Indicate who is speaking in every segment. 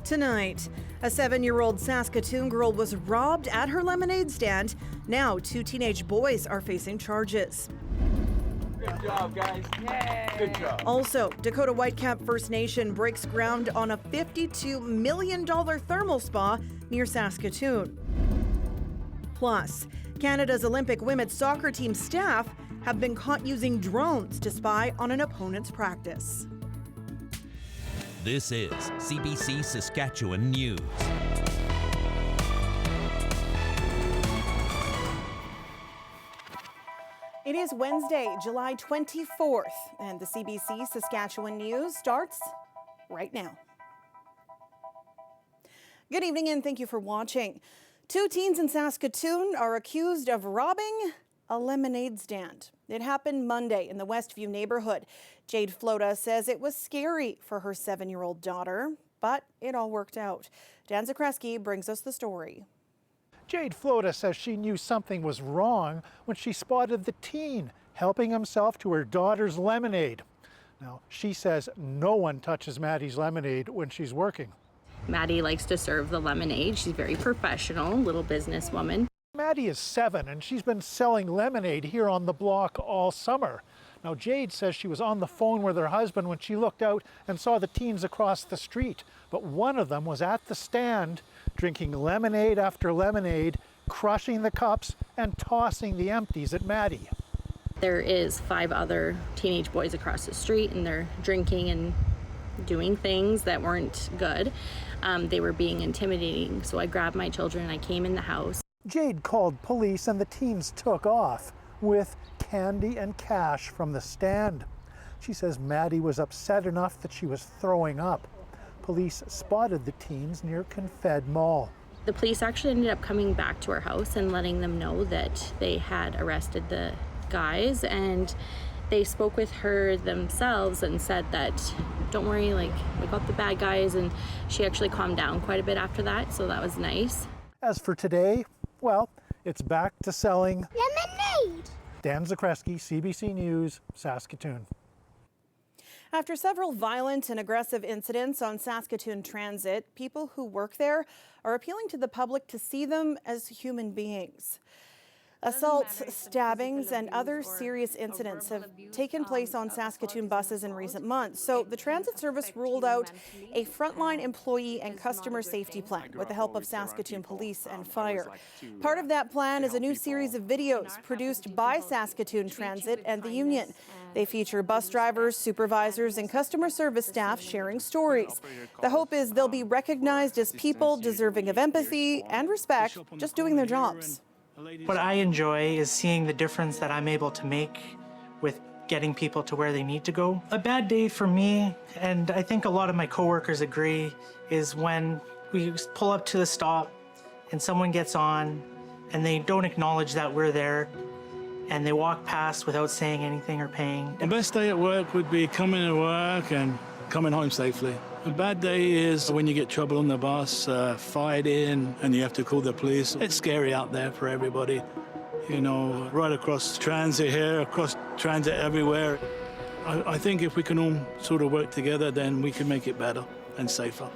Speaker 1: Tonight, a 7-year-old Saskatoon girl was robbed at her lemonade stand. Now, 2 teenage boys are facing charges.
Speaker 2: Good job, guys. Yay. Good job.
Speaker 1: Also, Dakota Whitecap First Nation breaks ground on a $52 million thermal spa near Saskatoon. Plus, Canada's Olympic women's soccer team staff have been caught using drones to spy on an opponent's practice.
Speaker 3: This is CBC Saskatchewan News.
Speaker 1: It is Wednesday, July 24th, and the CBC Saskatchewan News starts right now. Good evening and thank you for watching. 2 teens in Saskatoon are accused of robbing a lemonade stand. It happened Monday in the Westview neighborhood. Jade Flota says it was scary for her 7-year-old daughter, but it all worked out. Dan Zakreski brings us the story.
Speaker 4: Jade Flota says she knew something was wrong when she spotted the teen helping himself to her daughter's lemonade. Now, she says no one touches Maddie's lemonade when she's working.
Speaker 5: Maddie likes to serve the lemonade. She's very professional, little businesswoman.
Speaker 4: Maddie is 7 and she's been selling lemonade here on the block all summer. Now, Jade says she was on the phone with her husband when she looked out and saw the teens across the street. But one of them was at the stand drinking lemonade after lemonade, crushing the cups and tossing the empties at Maddie.
Speaker 5: There is 5 other teenage boys across the street and they're drinking and doing things that weren't good. They were being intimidating. So I grabbed my children and I came in the house.
Speaker 4: Jade called police and the teens took off with candy and cash from the stand. She says Maddie was upset enough that she was throwing up. Police spotted the teens near Confed Mall.
Speaker 5: The police actually ended up coming back to our house and letting them know that they had arrested the guys, and they spoke with her themselves and said that, don't worry, like, we got the bad guys, and she actually calmed down quite a bit after that, so that was nice.
Speaker 4: As for today, well, it's back to selling
Speaker 6: lemonade.
Speaker 4: Dan Zakreski, CBC News, Saskatoon.
Speaker 1: After several violent and aggressive incidents on Saskatoon Transit, people who work there are appealing to the public to see them as human beings. Assaults, stabbings, and other serious incidents have taken place on Saskatoon buses in recent months. So the transit service rolled out a frontline employee and customer safety plan with the help of Saskatoon Police and Fire. Part of that plan is a new series of videos produced by Saskatoon Transit and the union. They feature bus drivers, supervisors, and customer service staff sharing stories. The hope is they'll be recognized as people deserving of empathy and respect, just doing their jobs.
Speaker 7: What I enjoy is seeing the difference that I'm able to make with getting people to where they need to go. A bad day for me, and I think a lot of my coworkers agree, is when we pull up to the stop and someone gets on and they don't acknowledge that we're there and they walk past without saying anything or paying.
Speaker 8: The best day at work would be coming to work and coming home safely. A bad day is when you get trouble on the bus, fired in, and you have to call the police. It's scary out there for everybody. You know, right across transit here, across transit everywhere. I think if we can all sort of work together, then we can make it better and safer.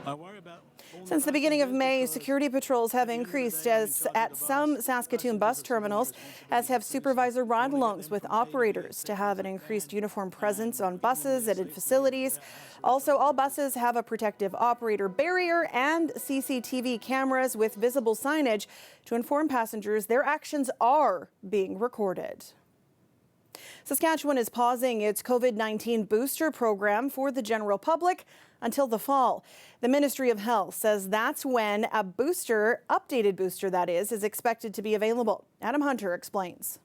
Speaker 1: Since the beginning of May, security patrols have increased at some Saskatoon bus terminals, as have supervisor ride-alongs with operators to have an increased uniform presence on buses and in facilities. Also, all buses have a protective operator barrier and CCTV cameras with visible signage to inform passengers their actions are being recorded. Saskatchewan is pausing its COVID-19 booster program for the general public until the fall. The Ministry of Health says that's when a booster, updated booster that is expected to be available. Adam Hunter explains.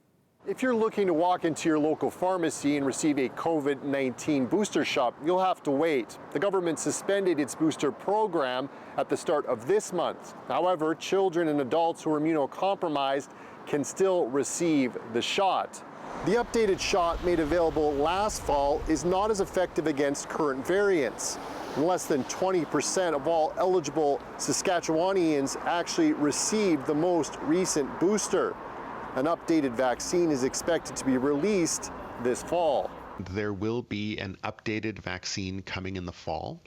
Speaker 9: If you're looking to walk into your local pharmacy and receive a COVID-19 booster shot, you'll have to wait. The government suspended its booster program at the start of this month. However, children and adults who are immunocompromised can still receive the shot. The updated shot made available last fall is not as effective against current variants. Less than 20% of all eligible Saskatchewanians actually received the most recent booster. An updated vaccine is expected to be released this fall.
Speaker 6: There will be an updated vaccine coming in the fall.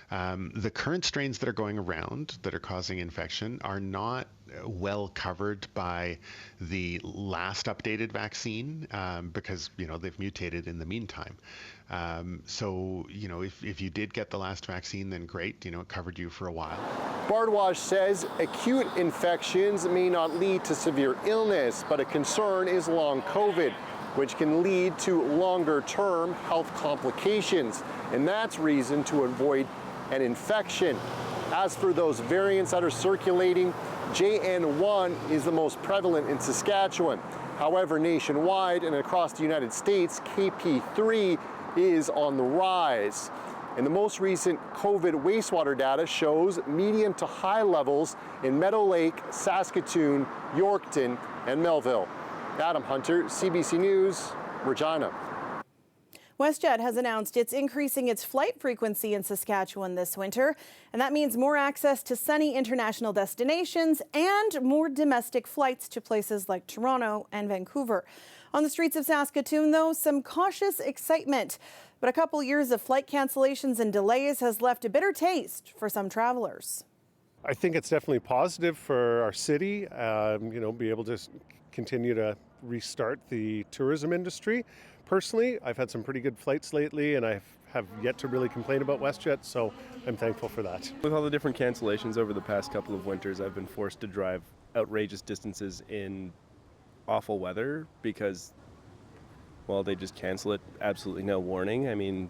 Speaker 6: The current strains that are going around that are causing infection are not well covered by the last updated vaccine because they've mutated in the meantime. So if you did get the last vaccine, then great, it covered you for a while.
Speaker 9: Bardwaj says acute infections may not lead to severe illness, but a concern is long COVID, which can lead to longer-term health complications, and that's reason to avoid an infection. As for those variants that are circulating, JN1 is the most prevalent in Saskatchewan. However, nationwide and across the United States, KP3 is on the rise. And the most recent COVID wastewater data shows medium to high levels in Meadow Lake, Saskatoon, Yorkton, and Melville. Adam Hunter, CBC News, Regina.
Speaker 1: WestJet has announced it's increasing its flight frequency in Saskatchewan this winter, and that means more access to sunny international destinations and more domestic flights to places like Toronto and Vancouver. On the streets of Saskatoon, though, some cautious excitement. But a couple years of flight cancellations and delays has left a bitter taste for some travelers.
Speaker 10: I think it's definitely positive for our city, be able to continue to restart the tourism industry. Personally, I've had some pretty good flights lately, and I have yet to really complain about WestJet, so I'm thankful for that.
Speaker 11: With all the different cancellations over the past couple of winters, I've been forced to drive outrageous distances in awful weather because, well, they just cancel it, absolutely no warning. And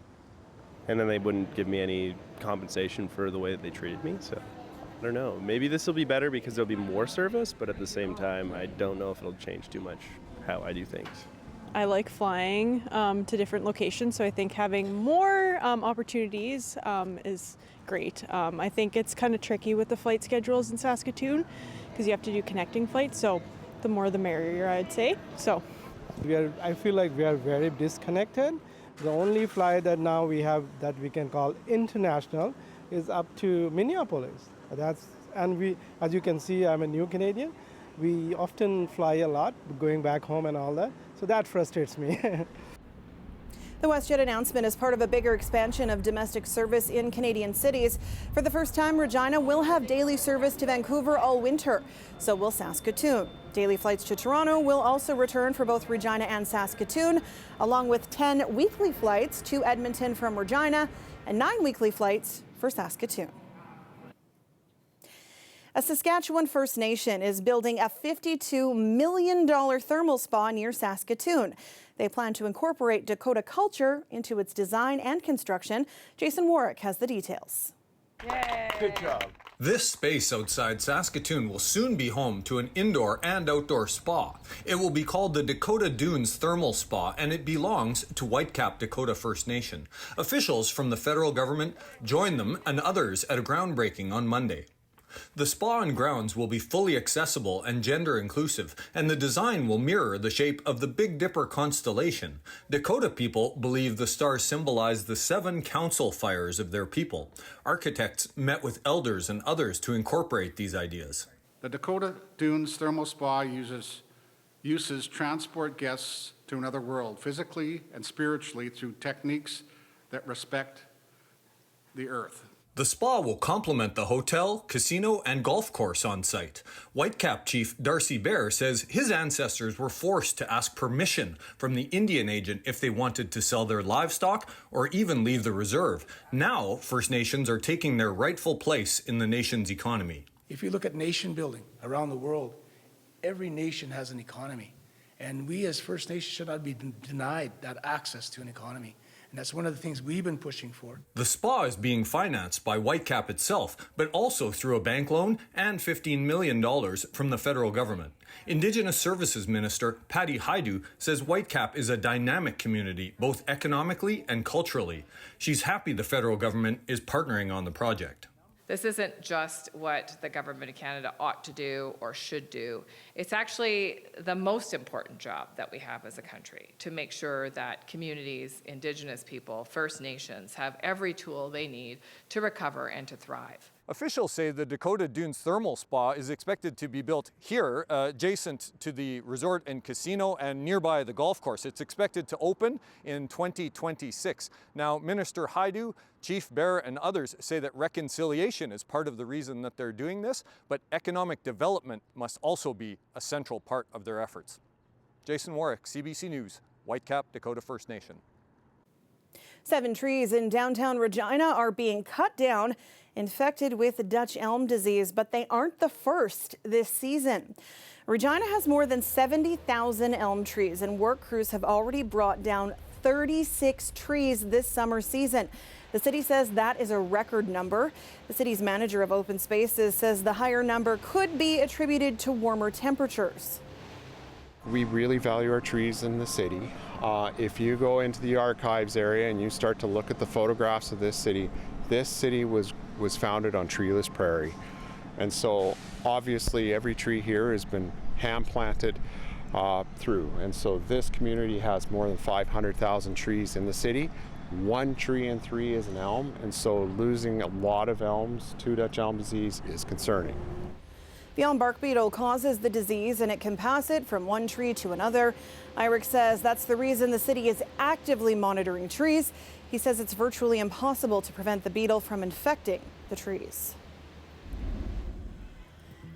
Speaker 11: then they wouldn't give me any compensation for the way that they treated me, so I don't know. Maybe this will be better because there'll be more service, but at the same time, I don't know if it'll change too much how I do things.
Speaker 12: I like flying to different locations, so I think having more opportunities is great. I think it's kind of tricky with the flight schedules in Saskatoon because you have to do connecting flights, so the more the merrier, I'd say. So
Speaker 13: I feel like we are very disconnected. The only flight that now we have that we can call international is up to Minneapolis. We, as you can see, I'm a new Canadian. We often fly a lot, going back home and all that. So that frustrates me.
Speaker 1: The WestJet announcement is part of a bigger expansion of domestic service in Canadian cities. For the first time, Regina will have daily service to Vancouver all winter. So will Saskatoon. Daily flights to Toronto will also return for both Regina and Saskatoon, along with 10 weekly flights to Edmonton from Regina and 9 weekly flights for Saskatoon. A Saskatchewan First Nation is building a $52 million thermal spa near Saskatoon. They plan to incorporate Dakota culture into its design and construction. Jason Warwick has the details.
Speaker 2: Yay. Good job.
Speaker 14: This space outside Saskatoon will soon be home to an indoor and outdoor spa. It will be called the Dakota Dunes Thermal Spa, and it belongs to Whitecap Dakota First Nation. Officials from the federal government joined them and others at a groundbreaking on Monday. The spa and grounds will be fully accessible and gender inclusive, and the design will mirror the shape of the Big Dipper constellation. Dakota people believe the stars symbolize the 7 council fires of their people. Architects met with elders and others to incorporate these ideas.
Speaker 15: The Dakota Dunes Thermal Spa uses transport guests to another world, physically and spiritually, through techniques that respect the earth.
Speaker 14: The spa will complement the hotel, casino, and golf course on site. Whitecap Chief Darcy Bear says his ancestors were forced to ask permission from the Indian agent if they wanted to sell their livestock or even leave the reserve. Now, First Nations are taking their rightful place in the nation's economy.
Speaker 16: If you look at nation building around the world, every nation has an economy. And we as First Nations should not be denied that access to an economy. And that's one of the things we've been pushing for.
Speaker 14: The spa is being financed by Whitecap itself, but also through a bank loan and $15 million from the federal government. Indigenous Services Minister Patty Haidu says Whitecap is a dynamic community, both economically and culturally. She's happy the federal government is partnering on the project.
Speaker 17: This isn't just what the government of Canada ought to do or should do. It's actually the most important job that we have as a country, to make sure that communities, Indigenous people, First Nations have every tool they need to recover and to thrive.
Speaker 14: Officials say the Dakota Dunes Thermal Spa is expected to be built here, adjacent to the resort and casino and nearby the golf course. It's expected to open in 2026. Now, Minister Haidu, Chief Bear, and others say that reconciliation is part of the reason that they're doing this, but economic development must also be a central part of their efforts. Jason Warwick, CBC News, Whitecap, Dakota First Nation.
Speaker 1: 7 trees in downtown Regina are being cut down, infected with Dutch elm disease, but they aren't the first this season. Regina has more than 70,000 elm trees, and work crews have already brought down 36 trees this summer season. The city says that is a record number. The city's manager of open spaces says the higher number could be attributed to warmer temperatures.
Speaker 18: We really value our trees in the city. If you go into the archives area and you start to look at the photographs of this city was founded on treeless prairie. And so obviously every tree here has been hand planted through. And so this community has more than 500,000 trees in the city. 1 tree in 3 is an elm, and so losing a lot of elms to Dutch elm disease is concerning.
Speaker 1: The elm bark beetle causes the disease, and it can pass it from one tree to another. Irick says that's the reason the city is actively monitoring trees. He says it's virtually impossible to prevent the beetle from infecting the trees.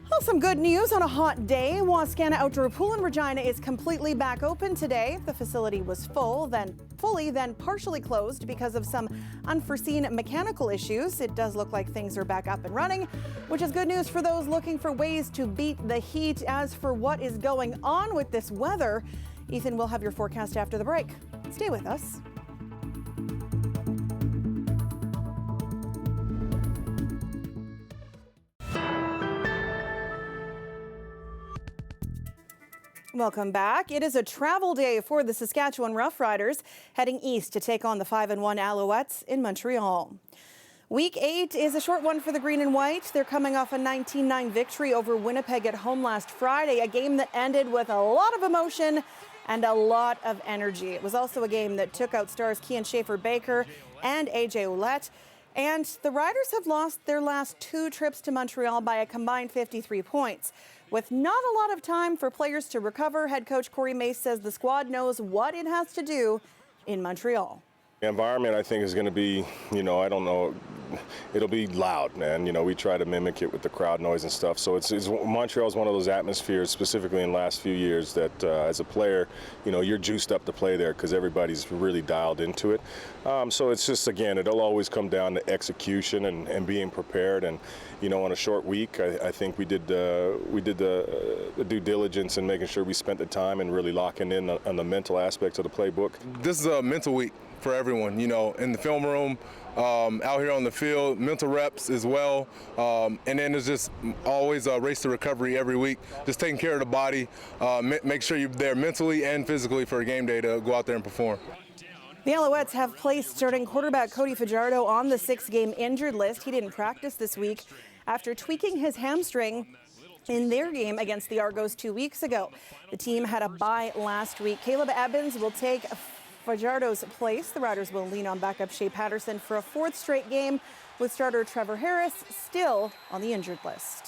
Speaker 1: Well, some good news on a hot day. Wascana Outdoor Pool in Regina is completely back open today. The facility was fully, then partially closed because of some unforeseen mechanical issues. It does look like things are back up and running, which is good news for those looking for ways to beat the heat. As for what is going on with this weather, Ethan will have your forecast after the break. Stay with us. Welcome back. It is a travel day for the Saskatchewan Roughriders, heading east to take on the 5-1 Alouettes in Montreal. Week 8 is a short one for the Green and White. They're coming off a 19-9 victory over Winnipeg at home last Friday, a game that ended with a lot of emotion and a lot of energy. It was also a game that took out stars Kian Schaefer-Baker and AJ Ouellette. And the Riders have lost their last 2 trips to Montreal by a combined 53 points. With not a lot of time for players to recover, head coach Corey Mace says the squad knows what it has to do in Montreal.
Speaker 19: The environment, I think, is going to be, I don't know, it'll be loud, man. We try to mimic it with the crowd noise and stuff. So Montreal's one of those atmospheres, specifically in the last few years, that as a player, you're juiced up to play there because everybody's really dialed into it. So it's just, again, it'll always come down to execution and being prepared. And, on a short week, I think we did the due diligence and making sure we spent the time and really locking in on the mental aspects of the playbook.
Speaker 20: This is a mental week for everyone, in the film room, out here on the field, mental reps as well. And then there's just always a race to recovery every week, just taking care of the body, make sure you're there mentally and physically for a game day to go out there and perform.
Speaker 1: The Alouettes have placed starting quarterback Cody Fajardo on the 6-game injured list. He didn't practice this week after tweaking his hamstring in their game against the Argos 2 weeks ago. The team had a bye last week. Caleb Evans will take Fajardo's place. The Riders will lean on backup Shea Patterson for a 4th straight game, with starter Trevor Harris still on the injured list.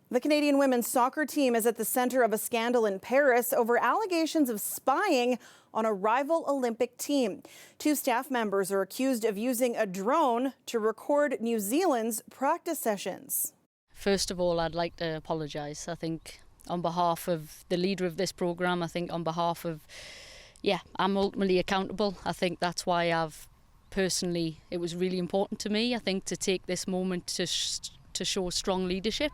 Speaker 1: The Canadian women's soccer team is at the center of a scandal in Paris over allegations of spying on a rival Olympic team. 2 staff members are accused of using a drone to record New Zealand's practice sessions.
Speaker 21: First of all, I'd like to apologise. I think on behalf of the leader of this programme, I think on behalf of, I'm ultimately accountable. I think that's why it was really important to me, I think, to take this moment to show strong leadership.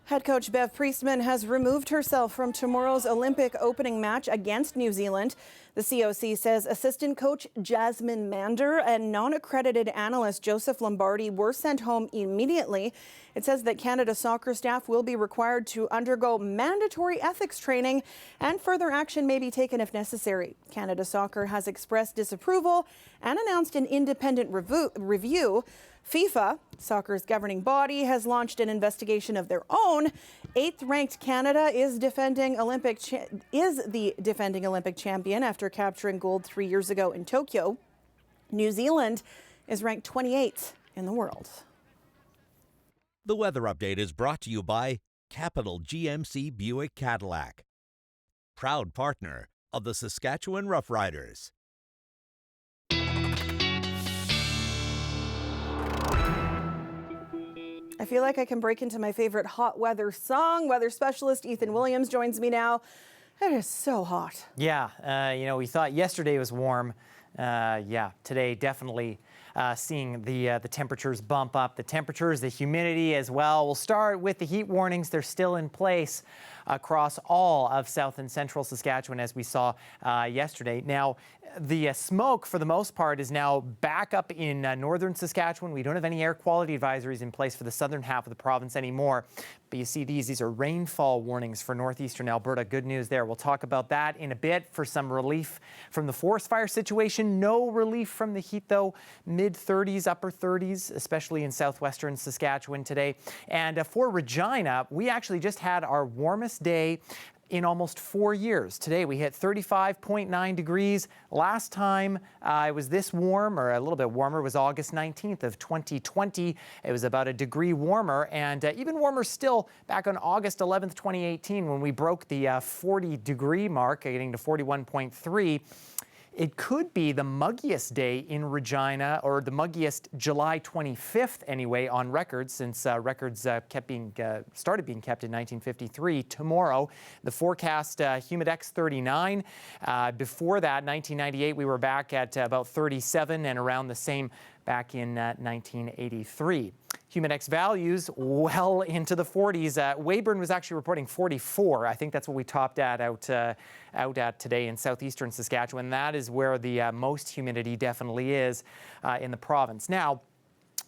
Speaker 1: Head coach Bev Priestman has removed herself from tomorrow's Olympic opening match against New Zealand. The COC says assistant coach Jasmine Mander and non-accredited analyst Joseph Lombardi were sent home immediately. It says that Canada soccer staff will be required to undergo mandatory ethics training, and further action may be taken if necessary. Canada Soccer has expressed disapproval and announced an independent review. FIFA, soccer's governing body, has launched an investigation of their own. 8th-ranked Canada is the defending Olympic champion after capturing gold 3 years ago in Tokyo. New Zealand is ranked 28th in the world.
Speaker 3: The weather update is brought to you by Capital GMC Buick Cadillac, proud partner of the Saskatchewan Roughriders.
Speaker 1: I feel like I can break into my favorite hot weather song. Weather specialist Ethan Williams joins me now. It is so hot.
Speaker 22: Yeah, we thought yesterday was warm. Today definitely seeing the temperatures bump up. The temperatures, the humidity as well. We'll start with the heat warnings. They're still in place across all of south and central Saskatchewan, as we saw yesterday. Now, the smoke, for the most part, is now back up in northern Saskatchewan. We don't have any air quality advisories in place for the southern half of the province anymore. But you see these are rainfall warnings for northeastern Alberta. Good news there. We'll talk about that in a bit for some relief from the forest fire situation. No relief from the heat, though. Mid-30s, upper 30s, especially in southwestern Saskatchewan today. And for Regina, we actually just had our warmest day in almost 4 years. Today we hit 35.9 degrees. Last time it was this warm, or a little bit warmer, was August 19th of 2020. It was about a degree warmer, and even warmer still back on August 11th, 2018, when we broke the 40-degree mark, getting to 41.3. It could be the muggiest day in Regina, or the muggiest July 25th anyway on record, since records started being kept in 1953. Tomorrow, the forecast Humidex 39. Before that, 1998, we were back at about 37 and around the same back in 1983. Humidex values well into the 40s. Weyburn was actually reporting 44. I think that's what we topped out at today in southeastern Saskatchewan. That is where the most humidity definitely is in the province. Now,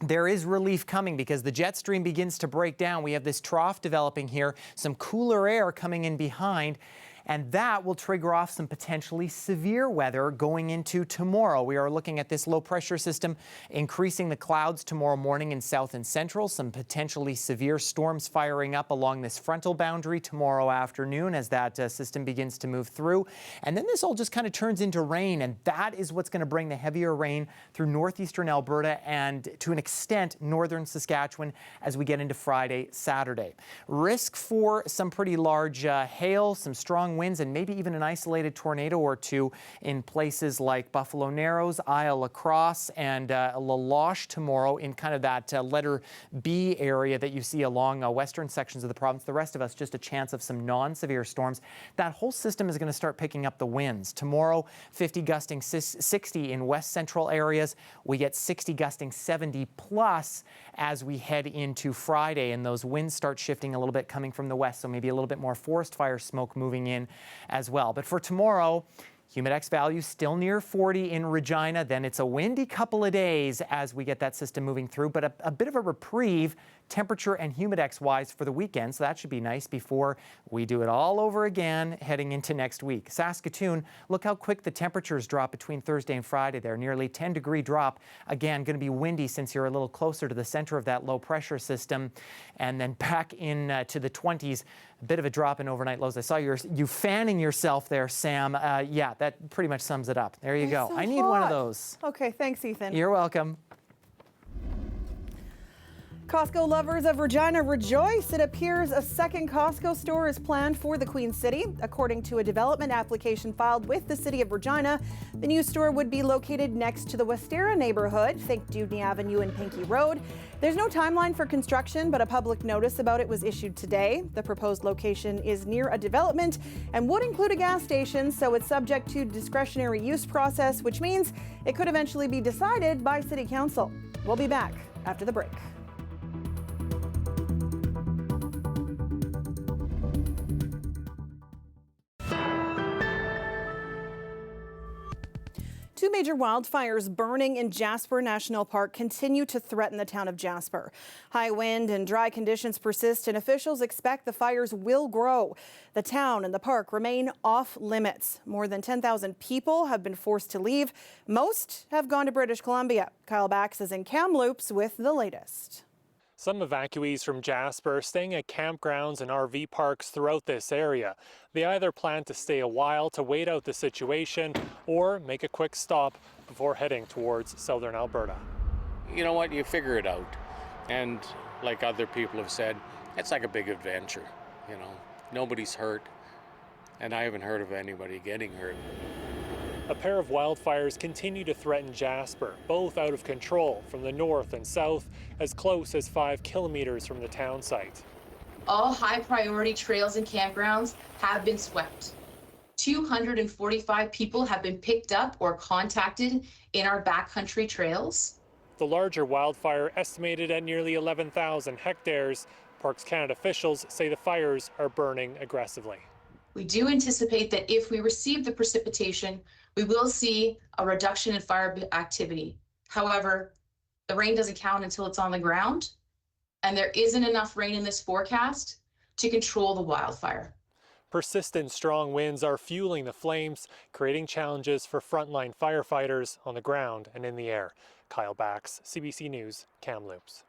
Speaker 22: there is relief coming because the jet stream begins to break down. We have this trough developing here, some cooler air coming in behind, and that will trigger off some potentially severe weather going into tomorrow. We are looking at this low pressure system increasing the clouds tomorrow morning in south and central, some potentially severe storms firing up along this frontal boundary tomorrow afternoon as that system begins to move through. And then this all just kind of turns into rain, and that is what's going to bring the heavier rain through northeastern Alberta and to an extent northern Saskatchewan as we get into Friday, Saturday. Risk for some pretty large hail, some strong winds, and maybe even an isolated tornado or two in places like Buffalo Narrows, Isle La Crosse, and La Loche tomorrow in kind of that letter B area that you see along western sections of the province. The rest of us, just a chance of some non-severe storms. That whole system is going to start picking up the winds. Tomorrow, 50 gusting 60 in west central areas. We get 60 gusting 70 plus as we head into Friday, and those winds start shifting a little bit coming from the west, so maybe a little bit more forest fire smoke moving in as well. But for tomorrow, Humidex value still near 40 in Regina. Then it's a windy couple of days as we get that system moving through, but a bit of a reprieve temperature and Humidex wise for the weekend. So that should be nice before we do it all over again heading into next week. Saskatoon, look how quick the temperatures drop between Thursday and Friday there. Nearly 10-degree drop. Again, going to be windy since you're a little closer to the center of that low pressure system. And then back in to the 20s. A bit of a drop in overnight lows. I saw you fanning yourself there, Sam. Yeah, that pretty much sums it up. There you go.
Speaker 1: So
Speaker 22: I need one of those.
Speaker 1: Okay, thanks, Ethan.
Speaker 22: You're welcome.
Speaker 1: Costco lovers of Regina rejoice. It appears a second Costco store is planned for the Queen City. According to a development application filed with the City of Regina, the new store would be located next to the Westera neighborhood, think Dewdney Avenue and Pinkey Road. There's no timeline for construction, but a public notice about it was issued today. The proposed location is near a development and would include a gas station, so it's subject to discretionary use process, which means it could eventually be decided by City Council. We'll be back after the break. Two major wildfires burning in Jasper National Park continue to threaten the town of Jasper. High wind and dry conditions persist, and officials expect the fires will grow. The town and the park remain off limits. More than 10,000 people have been forced to leave. Most have gone to British Columbia. Kyle Bax is in Kamloops with the latest.
Speaker 23: Some evacuees from Jasper staying at campgrounds and RV parks throughout this area. They either plan to stay a while to wait out the situation or make a quick stop before heading towards southern Alberta.
Speaker 4: you know what, you figure it out. And like other people have said, it's like a big adventure, you know. Nobody's hurt, and I haven't heard of anybody getting hurt.
Speaker 23: A pair of wildfires continue to threaten Jasper, both out of control from the north and south, as close as 5 kilometers from the town site.
Speaker 5: All high priority trails and campgrounds have been swept. 245 people have been picked up or contacted in our backcountry trails.
Speaker 23: The larger wildfire, estimated at nearly 11,000 hectares, Parks Canada officials say the fires are burning aggressively.
Speaker 5: We do anticipate that if we receive the precipitation, we will see a reduction in fire activity. However, the rain doesn't count until it's on the ground, and there isn't enough rain in this forecast to control the wildfire.
Speaker 23: Persistent strong winds are fueling the flames, creating challenges for frontline firefighters on the ground and in the air. Kyle Bax, CBC News, Kamloops.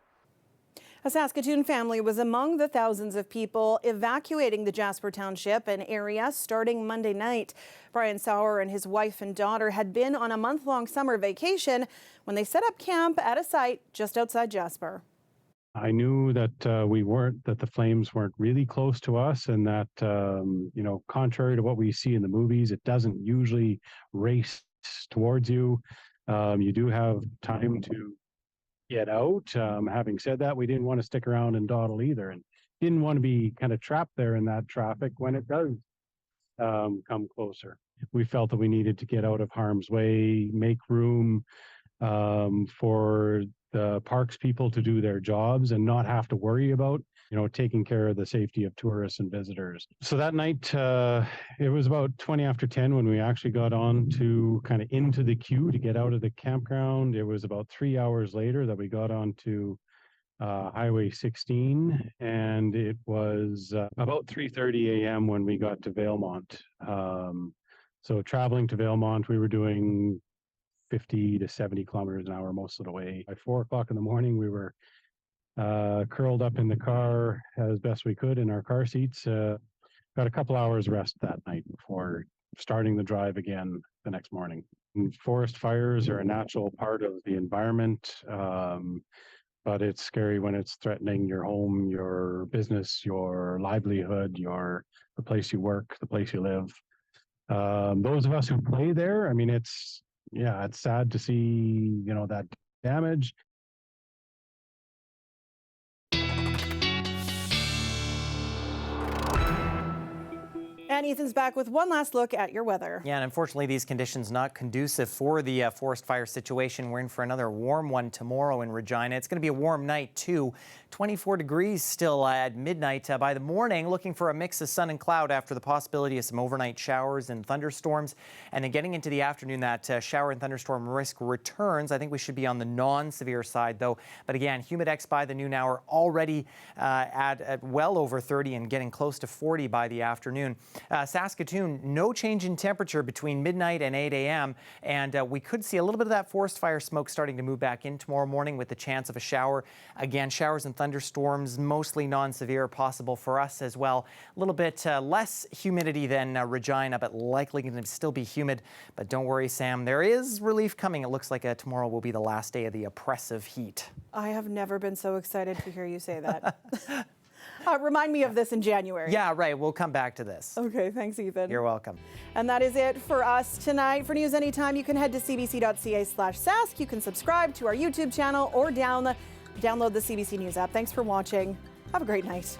Speaker 1: A Saskatoon family was among the thousands of people evacuating the Jasper Township and area starting Monday night. Brian Sauer and his wife and daughter had been on a month-long summer vacation when they set up camp at a site just outside Jasper.
Speaker 7: I knew that that the flames weren't really close to us, and that, you know, contrary to what we see in the movies, it doesn't usually race towards you. You do have time to get out. Having said that, we didn't want to stick around and dawdle either, and didn't want to be kind of trapped there in that traffic when it does come closer. We felt that we needed to get out of harm's way, make room for the parks people to do their jobs and not have to worry about, you know, taking care of the safety of tourists and visitors. So that night, it was about 20 after 10 when we actually got on to kind of into the queue to get out of the campground. It was about 3 hours later that we got on to Highway 16, and it was about 3:30 a.m. when we got to Valemont. So traveling to Valemont, we were doing 50 to 70 kilometers an hour most of the way. By 4 o'clock in the morning, we were curled up in the car as best we could in our car seats. Got a couple hours rest that night before starting the drive again the next morning. And forest fires are a natural part of the environment, but it's scary when it's threatening your home, your business, your livelihood, the place you work, the place you live. Those of us who play there, I mean, it's sad to see, you know, that damage.
Speaker 1: And Ethan's back with one last look at your weather.
Speaker 22: Yeah, and unfortunately, these conditions not conducive for the forest fire situation. We're in for another warm one tomorrow in Regina. It's going to be a warm night, too. 24 degrees still at midnight. By the morning, looking for a mix of sun and cloud after the possibility of some overnight showers and thunderstorms. And then getting into the afternoon, that shower and thunderstorm risk returns. I think we should be on the non-severe side, though. But again, humidex by the noon hour already at well over 30 and getting close to 40 by the afternoon. Saskatoon, no change in temperature between midnight and 8 a.m. And we could see a little bit of that forest fire smoke starting to move back in tomorrow morning with the chance of a shower. Again, showers and thunderstorms, mostly non-severe, possible for us as well. A little bit less humidity than Regina, but likely going to still be humid. But don't worry, Sam, there is relief coming. It looks like tomorrow will be the last day of the oppressive heat.
Speaker 1: I have never been so excited to hear you say that. Remind me of this in January.
Speaker 22: Yeah, right. We'll come back to this.
Speaker 1: Okay, thanks, Ethan.
Speaker 22: You're welcome.
Speaker 1: And that is it for us tonight. For news anytime, you can head to cbc.ca/sask. You can subscribe to our YouTube channel or download the CBC News app. Thanks for watching. Have a great night.